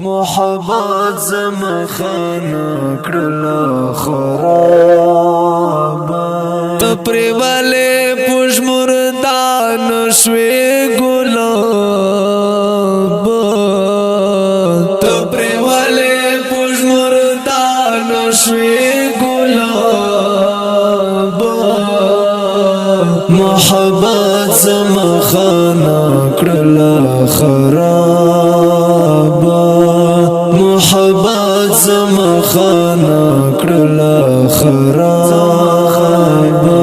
محبت زمخانه کړله خرابه تپری والے پوش مردان شوی گلاب تپری والے پوش مردان شوی گلاب محبت زمخانه کړله خرابه محبت زمخانه کړله خرابه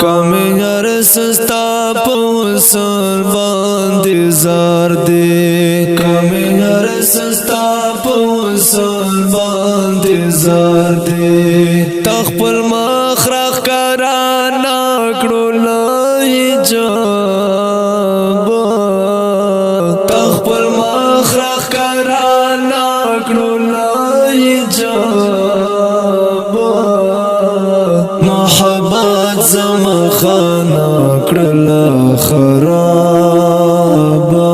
کمی هر سستا پوسر باندې زار دی کمی هر سستا پوسر باندې زار دی تخپل مخرخ کرانا کړو لای جاب تخپل مخرخ کرانا کړو لای جاب محبت زمخانه کړله خرابه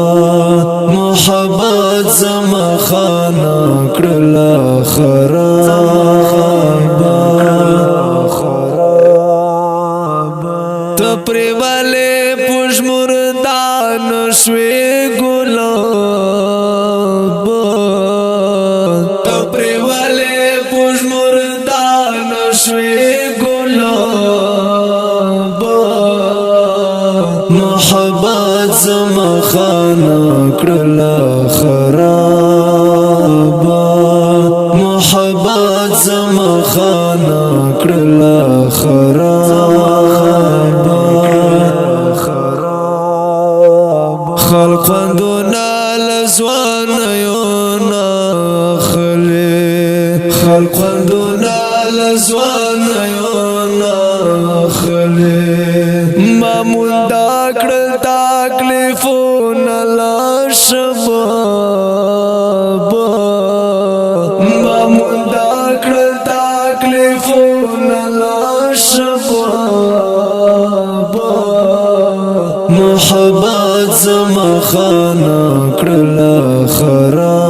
محبت زمخانه کړله خرابه تپری والے پوش مردان شوی گلاب تپری والے پوش مردان شوی گلاب محبت زمخانه کړله خرابه محبت زمخانه کړله خرابه خلق خوندونا لزوان یونا خلی خلق خوندونا لزوان یونا خلی مامون داکڑ تاکلیفون لا شباب مامون داکڑ تاکلیفون لا شباب محبت زمخانه کړله خرابه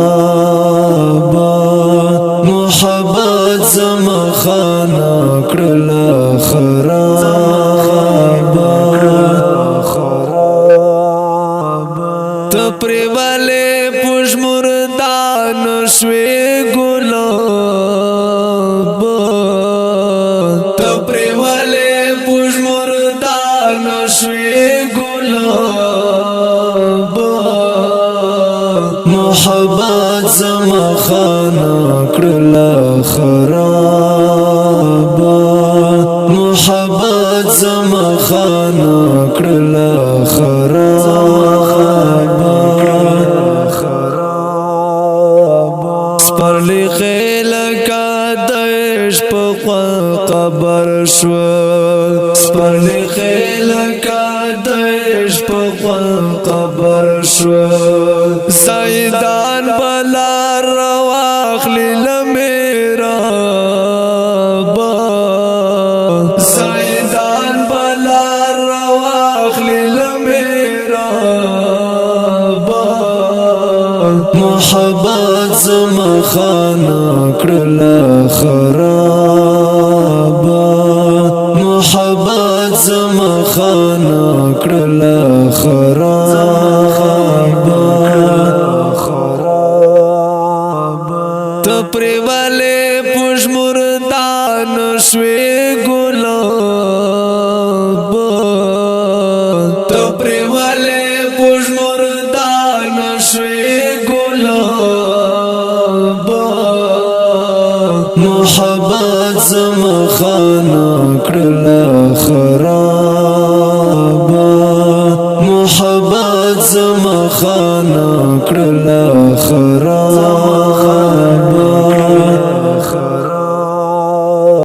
محبت زمخانه کړله خرابه تپری والے پوش مردان شوی گلاب تپری والے پوش مردان شوی گلاب محبت زمخانه کړله خرابه محبت زمخانه کړله خرابه سپرلی خیل کا دش په قبر شو سپرلی خیل کا دش په قبر شو سیدان بلا رواخلی لمیرا با سیدان بلا رواخلی لمیرا با محبت زمخانه کړله خرابه محبت زمخانه کړله خرابه تپری والے پوش مردان شوی گلاب تپری والے پوش مردان شوی گلاب محبت زمخانه کړله خرابه محبت زمخانه کړله خرابه